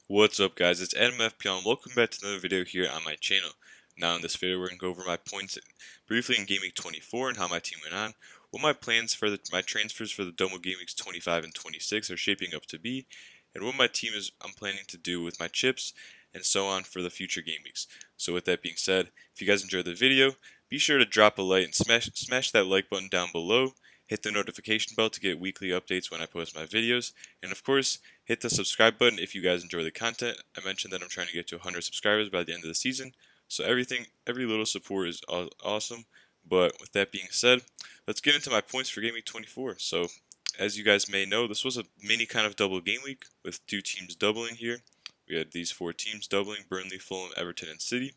What's up guys, it's Adam FPL and welcome back to another video here on my channel. Now in this video we're going to go over my points briefly in Game Week 24 and how my team went on, what my plans for my transfers for the Double Game Weeks 25 and 26 are shaping up to be, and what my team I'm planning to do with my chips, and so on for the future game weeks. So with that being said, if you guys enjoyed the video, be sure to drop a like and smash that like button down below. Hit the notification bell to get weekly updates when I post my videos, and of course, hit the subscribe button if you guys enjoy the content. I mentioned that I'm trying to get to 100 subscribers by the end of the season, so every little support is awesome. But with that being said, let's get into my points for Game Week 24. So, as you guys may know, this was a mini kind of double game week with two teams doubling here. We had these four teams doubling: Burnley, Fulham, Everton, and City.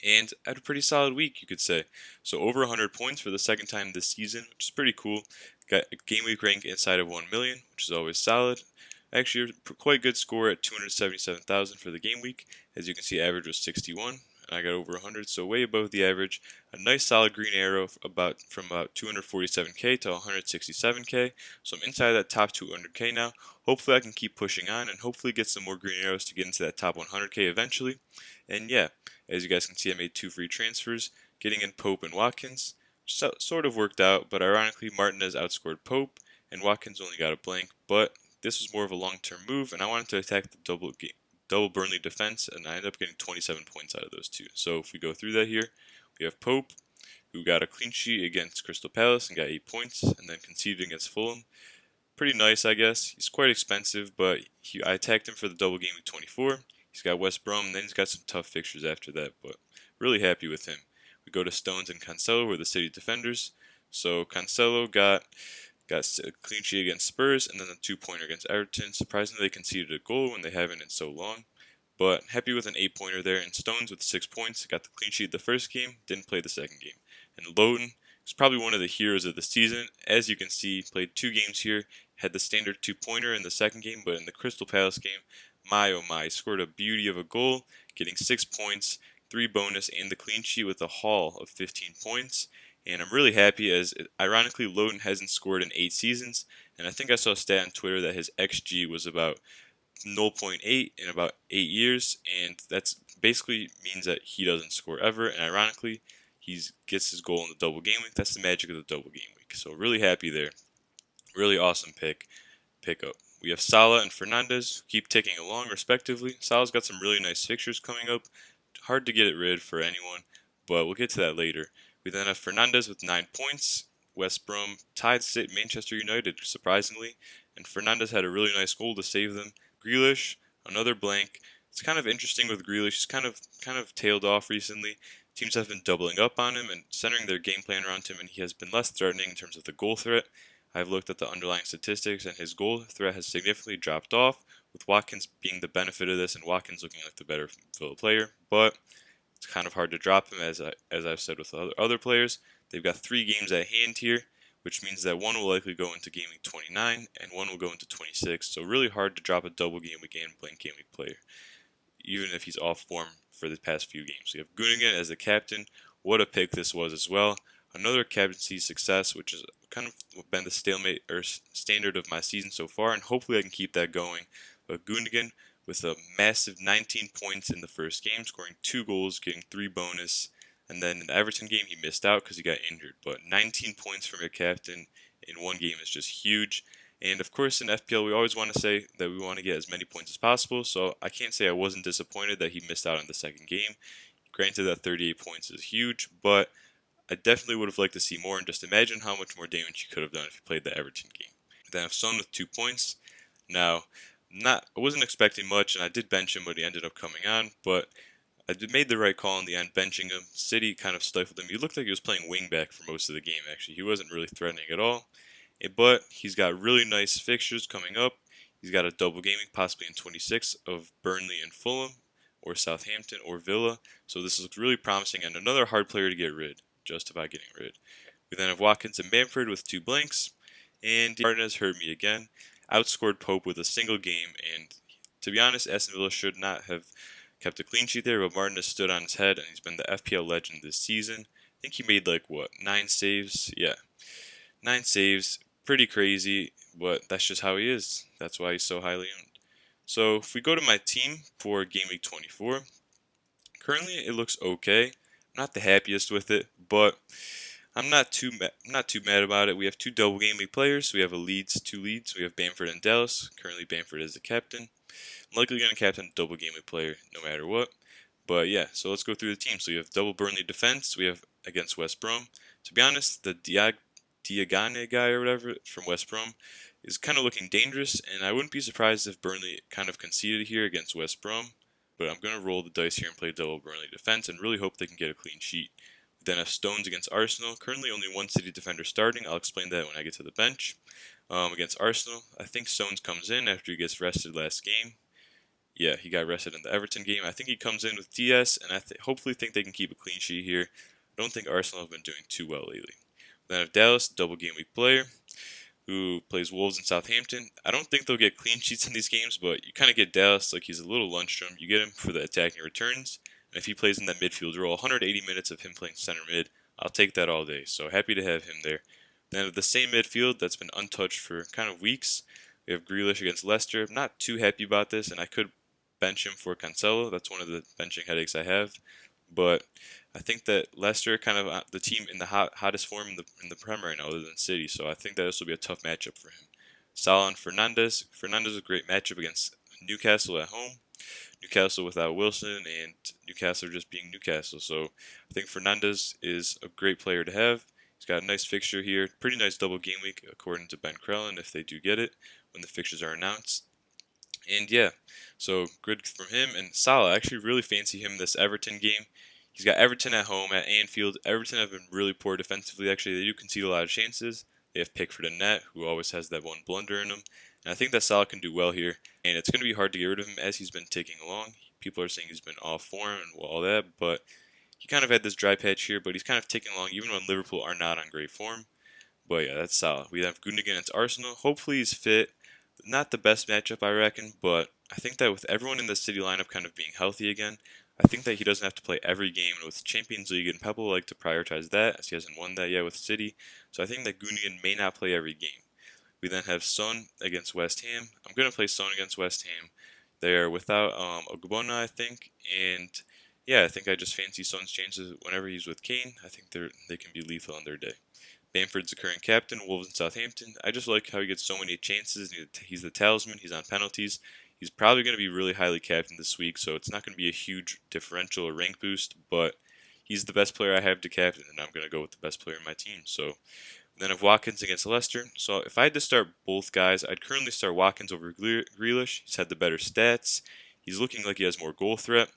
And I had a pretty solid week, you could say. So over 100 points for the second time this season, which is pretty cool. Got a game week rank inside of 1 million, which is always solid. Actually, a quite good score at 277,000 for the game week. As you can see, average was 61, and I got over 100, so way above the average. A nice solid green arrow from about 247k to 167k. So I'm inside that top 200k now. Hopefully I can keep pushing on and hopefully get some more green arrows to get into that top 100k eventually. And yeah, as you guys can see, I made 2 free transfers, getting in Pope and Watkins. Sort of worked out, but ironically Martinez outscored Pope, and Watkins only got a blank, but this was more of a long-term move, and I wanted to attack the double Burnley defense, and I ended up getting 27 points out of those two. So if we go through that here, we have Pope, who got a clean sheet against Crystal Palace and got 8 points, and then conceded against Fulham. Pretty nice, I guess. He's quite expensive, but I attacked him for the double game week 24. He's got West Brom, and then he's got some tough fixtures after that, but really happy with him. We go to Stones and Cancelo, who are the City defenders. So Cancelo got a clean sheet against Spurs, and then a 2-pointer against Everton. Surprisingly, they conceded a goal when they haven't in so long. But happy with an 8-pointer there. And Stones with 6 points, got the clean sheet the first game, didn't play the second game. And Lowton was probably one of the heroes of the season. As you can see, played 2 games here, had the standard 2-pointer in the second game, but in the Crystal Palace game, my oh my, scored a beauty of a goal, getting 6 points, 3 bonus, and the clean sheet with a haul of 15 points. And I'm really happy as, ironically, Lowton hasn't scored in 8 seasons. And I think I saw a stat on Twitter that his XG was about 0.8 in about 8 years. And that's basically means that he doesn't score ever. And ironically, he gets his goal in the double game week. That's the magic of the double game week. So really happy there. Really awesome pickup. We have Salah and Fernandes who keep ticking along respectively. Salah's got some really nice fixtures coming up. Hard to get rid for anyone, but we'll get to that later. We then have Fernandes with 9 points. West Brom tied Manchester United, surprisingly, and Fernandes had a really nice goal to save them. Grealish, another blank. It's kind of interesting with Grealish. He's kind of tailed off recently. Teams have been doubling up on him and centering their game plan around him, and he has been less threatening in terms of the goal threat. I've looked at the underlying statistics, and his goal threat has significantly dropped off, with Watkins being the benefit of this, and Watkins looking like the better Villa player. But it's kind of hard to drop him, as I've said with other players. They've got 3 games at hand here, which means that one will likely go into Game Week 29, and one will go into 26. So really hard to drop a double Game Week and blank Game Week player, even if he's off form for the past few games. We have Gundogan as the captain. What a pick this was as well. Another captaincy success, which has kind of been the stalemate or standard of my season so far, and hopefully I can keep that going. But Gundogan with a massive 19 points in the first game, scoring 2 goals, getting 3 bonus, and then in the Everton game he missed out because he got injured. But 19 points from your captain in one game is just huge. And of course in FPL we always want to say that we want to get as many points as possible, so I can't say I wasn't disappointed that he missed out on the second game. Granted that 38 points is huge, but I definitely would have liked to see more, and just imagine how much more damage he could have done if he played the Everton game. Then I have Son with 2 points. Now, I wasn't expecting much, and I did bench him, but he ended up coming on. But I made the right call in the end, benching him. City kind of stifled him. He looked like he was playing wingback for most of the game, actually. He wasn't really threatening at all. But he's got really nice fixtures coming up. He's got a double gaming, possibly in 26, of Burnley and Fulham, or Southampton, or Villa. So this looks really promising, and another hard player to get rid. Just about getting rid. We then have Watkins and Bamford with 2 blanks, and Martinez hurt me again. Outscored Pope with a single game, and to be honest, Aston Villa should not have kept a clean sheet there, but Martinez stood on his head, and he's been the FPL legend this season. I think he made 9 saves? Yeah, 9 saves. Pretty crazy, but that's just how he is. That's why he's so highly owned. So if we go to my team for Game Week 24, currently it looks okay. I'm not the happiest with it, but I'm not too mad about it. We have two double game week players. We have two leads. We have Bamford and Dallas. Currently, Bamford is the captain. I'm likely going to captain a double game week player no matter what. But yeah, so let's go through the team. So you have double Burnley defense. We have against West Brom. To be honest, the Diagane guy or whatever from West Brom is kind of looking dangerous, and I wouldn't be surprised if Burnley kind of conceded here against West Brom. But I'm going to roll the dice here and play double Burnley defense and really hope they can get a clean sheet. We then have Stones against Arsenal. Currently only one City defender starting. I'll explain that when I get to the bench. Against Arsenal, I think Stones comes in after he gets rested last game. Yeah, he got rested in the Everton game. I think he comes in with DS, and I hopefully think they can keep a clean sheet here. I don't think Arsenal have been doing too well lately. Then I have Dallas, double game week player, who plays Wolves and Southampton. I don't think they'll get clean sheets in these games, but you kind of get Dallas like he's a little Lundstrom. You get him for the attacking returns, and if he plays in that midfield role, 180 minutes of him playing center mid, I'll take that all day. So happy to have him there. Then the same midfield that's been untouched for kind of weeks, we have Grealish against Leicester. I'm not too happy about this, and I could bench him for Cancelo. That's one of the benching headaches I have. But I think that Leicester kind of the team in the hottest form in the Prem right now, other than City. So I think that this will be a tough matchup for him. Salah and Fernandes. Fernandes is a great matchup against Newcastle at home. Newcastle without Wilson and Newcastle just being Newcastle. So I think Fernandes is a great player to have. He's got a nice fixture here. Pretty nice double game week according to Ben Krellen if they do get it when the fixtures are announced. And yeah, so good from him. And Salah, I actually really fancy him this Everton game. He's got Everton at home at Anfield. Everton have been really poor defensively. Actually, they do concede a lot of chances. They have Pickford and net, who always has that one blunder in him. And I think that Salah can do well here. And it's going to be hard to get rid of him as he's been ticking along. People are saying he's been off form and all that, but he kind of had this dry patch here, but he's kind of ticking along even when Liverpool are not on great form. But yeah, that's Salah. We have Gundogan against Arsenal. Hopefully he's fit. Not the best matchup, I reckon, but I think that with everyone in the City lineup kind of being healthy again, I think that he doesn't have to play every game. And with Champions League, and Pep will like to prioritize that, as he hasn't won that yet with City. So I think that Gundogan may not play every game. We then have Son against West Ham. I'm going to play Son against West Ham. They are without Ogbonna, I think, and yeah, I think I just fancy Son's chances whenever he's with Kane. I think they can be lethal on their day. Bamford's the current captain, Wolves and Southampton. I just like how he gets so many chances. He's the talisman. He's on penalties. He's probably going to be really highly captained this week, so it's not going to be a huge differential or rank boost, but he's the best player I have to captain, and I'm going to go with the best player in my team. So then I have Watkins against Leicester. So if I had to start both guys, I'd currently start Watkins over Grealish. He's had the better stats. He's looking like he has more goal threat.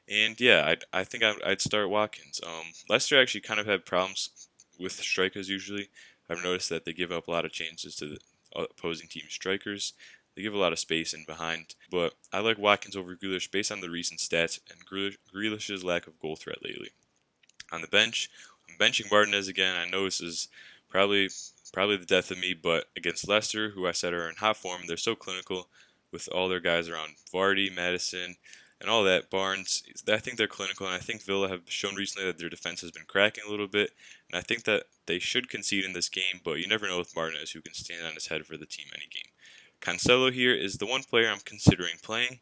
And yeah, I think I'd start Watkins. Leicester actually kind of had problems with strikers usually. I've noticed that they give up a lot of chances to the opposing team strikers. They give a lot of space in behind. But I like Watkins over Grealish based on the recent stats and Grealish's lack of goal threat lately. On the bench, I'm benching Martinez again. I know this is probably the death of me, but against Leicester, who I said are in hot form, they're so clinical with all their guys around Vardy, Madison, and all that. Barnes, I think they're clinical, and I think Villa have shown recently that their defense has been cracking a little bit, and I think that they should concede in this game, but you never know with Martinez, who can stand on his head for the team any game. Cancelo here is the one player I'm considering playing,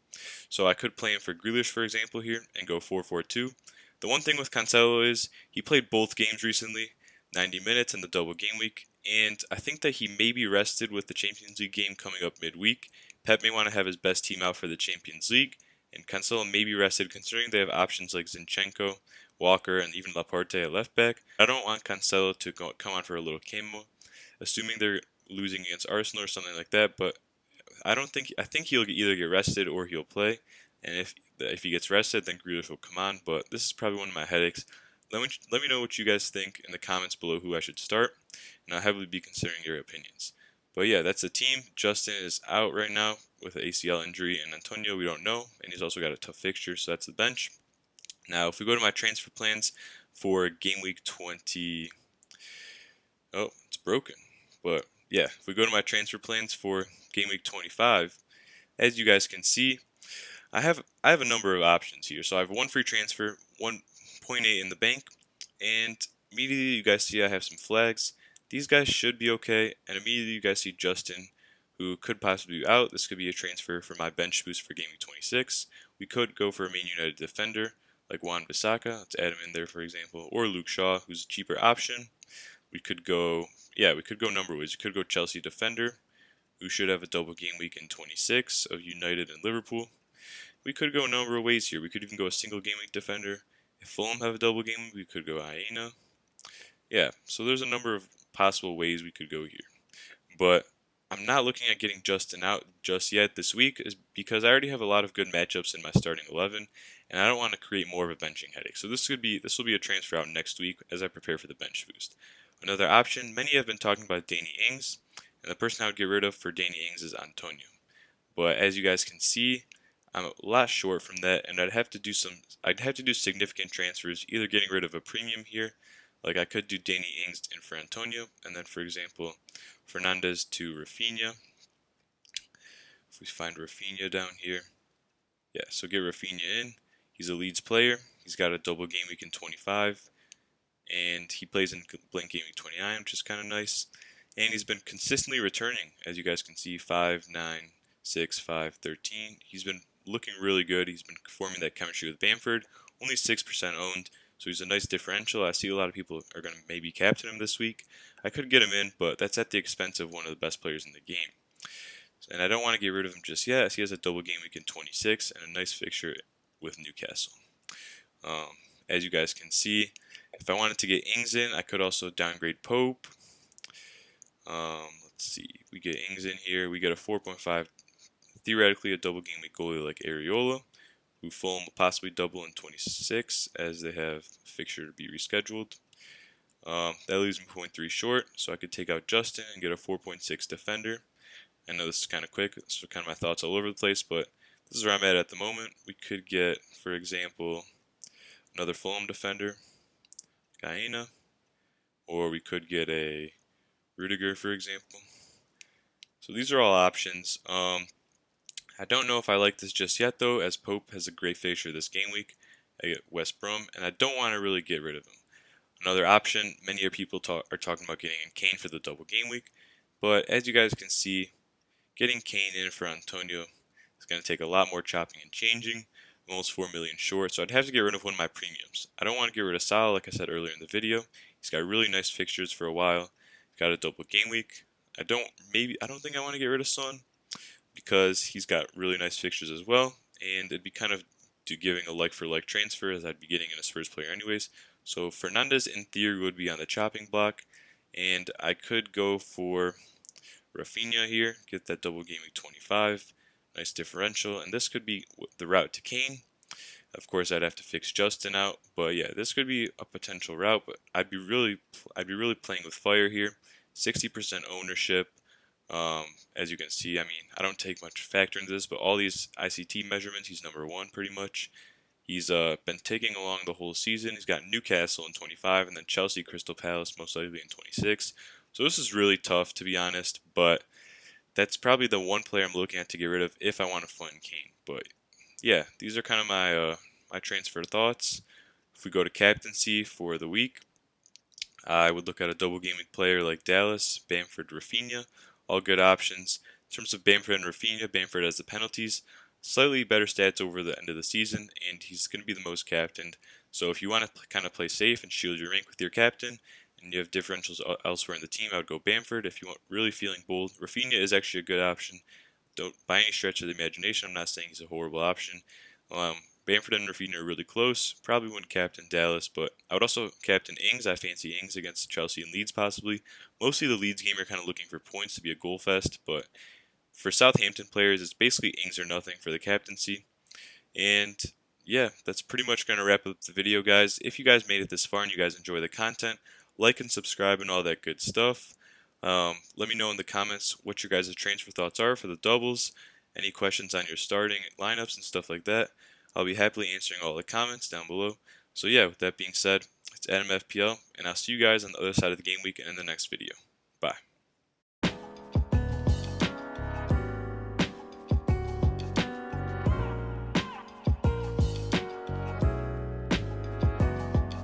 so I could play him for Grealish, for example, here, and go 4-4-2. The one thing with Cancelo is he played both games recently, 90 minutes in the double game week, and I think that he may be rested with the Champions League game coming up midweek. Pep may want to have his best team out for the Champions League, and Cancelo may be rested considering they have options like Zinchenko, Walker, and even Laporte at left back. I don't want Cancelo to come on for a little camo, assuming they're losing against Arsenal or something like that, but I think he'll either get rested or he'll play, and if he gets rested, then Grealish will come on, but this is probably one of my headaches. Let me know what you guys think in the comments below who I should start, and I'll heavily be considering your opinions. But yeah, that's the team. Justin is out right now with an ACL injury, and Antonio we don't know, and he's also got a tough fixture, so that's the bench. Now, if we go to my transfer plans for Game Week 20... Oh, it's broken. But yeah, if we go to my transfer plans for Game Week 25, as you guys can see, I have a number of options here. So I have one free transfer, 1.8 in the bank, and immediately you guys see I have some flags. These guys should be okay, and immediately you guys see Justin who could possibly be out. This could be a transfer for my bench boost for Game Week 26. We could go for a Man United defender like Wan-Bissaka. Let's add him in there, for example, or Luke Shaw, who's a cheaper option. We could go, we could go number ways. We could go Chelsea defender, who should have a double game week in 26 of United and Liverpool. We could go a number of ways here. We could even go a single game week defender. If Fulham have a double game week, we could go Hyena. Yeah, so there's a number of possible ways we could go here. But I'm not looking at getting Justin out just yet this week, is because I already have a lot of good matchups in my starting 11, and I don't want to create more of a benching headache. So this will be a transfer out next week as I prepare for the bench boost. Another option, many have been talking about Danny Ings, and the person I would get rid of for Danny Ings is Antonio. But as you guys can see, I'm a lot short from that, and I'd have to do significant transfers, either getting rid of a premium here, like I could do Danny Ings in for Antonio, and then for example, Fernandez to Rafinha. If we find Rafinha down here, yeah, so get Rafinha in. He's a Leeds player. He's got a double game week in 25, and he plays in blank game week 29, which is kind of nice. And he's been consistently returning, as you guys can see, 5, 9, 6, 5, 13. He's been looking really good. He's been forming that chemistry with Bamford. Only 6% owned, so he's a nice differential. I see a lot of people are going to maybe captain him this week. I could get him in, but that's at the expense of one of the best players in the game. And I don't want to get rid of him just yet, as he has a double game week in 26 and a nice fixture with Newcastle. As you guys can see, if I wanted to get Ings in, I could also downgrade Pope. Let's see, we get Ings in here. We get a 4.5, theoretically a double game week goalie like Areola, who Fulham will possibly double in 26 as they have a fixture to be rescheduled. That leaves me 0.3 short, so I could take out Justin and get a 4.6 defender. I know this is kind of quick, so kind of my thoughts all over the place, but this is where I'm at the moment. We could get, for example, another Fulham defender, Hyena, or we could get a Rudiger, for example. So these are all options. I don't know if I like this just yet, though, as Pope has a great fixture this game week at West Brom, and I don't want to really get rid of him. Another option, many people are talking about getting in Kane for the double game week, but as you guys can see, getting Kane in for Antonio is going to take a lot more chopping and changing. I'm almost 4 million short, so I'd have to get rid of one of my premiums. I don't want to get rid of Salah, like I said earlier in the video. He's got really nice fixtures for a while. He's got a double game week. I don't think I want to get rid of Son, because he's got really nice fixtures as well, and it'd be kind of giving a like-for-like transfer, as I'd be getting in a Spurs player anyways. So Fernandez, in theory, would be on the chopping block, and I could go for Rafinha here, get that double game week 25, nice differential, and this could be the route to Kane. Of course, I'd have to fix Justin out, but yeah, this could be a potential route. But I'd be really playing with fire here. 60% ownership. As you can see, I mean, I don't take much factor into this, but all these ICT measurements, he's number 1 pretty much. He's been taking along the whole season. He's got Newcastle in 25, and then Chelsea, Crystal Palace most likely in 26. So this is really tough, to be honest, but that's probably the one player I'm looking at to get rid of if I want to fund Kane. But yeah, these are kind of my my transfer thoughts. If we go to captaincy for the week, I would look at a double game week player like Dallas, Bamford, Rafinha, all good options. In terms of Bamford and Rafinha, Bamford has the penalties, slightly better stats over the end of the season, and he's going to be the most captained. So if you want to kind of play safe and shield your rank with your captain, and you have differentials elsewhere in the team, I would go Bamford. If you want really feeling bold, Rafinha is actually a good option. Don't, by any stretch of the imagination, I'm not saying he's a horrible option. Bamford and Rafinha are really close. Probably wouldn't captain Dallas, but I would also captain Ings. I fancy Ings against Chelsea and Leeds possibly. Mostly the Leeds game are kind of looking for points to be a goal fest, but for Southampton players, it's basically Ings or nothing for the captaincy. And yeah, that's pretty much going to wrap up the video, guys. If you guys made it this far and you guys enjoy the content, like and subscribe and all that good stuff. Let me know in the comments what your guys' transfer thoughts are for the doubles, any questions on your starting lineups and stuff like that. I'll be happily answering all the comments down below. So yeah, with that being said, it's Adam FPL, and I'll see you guys on the other side of the game week and in the next video. Bye.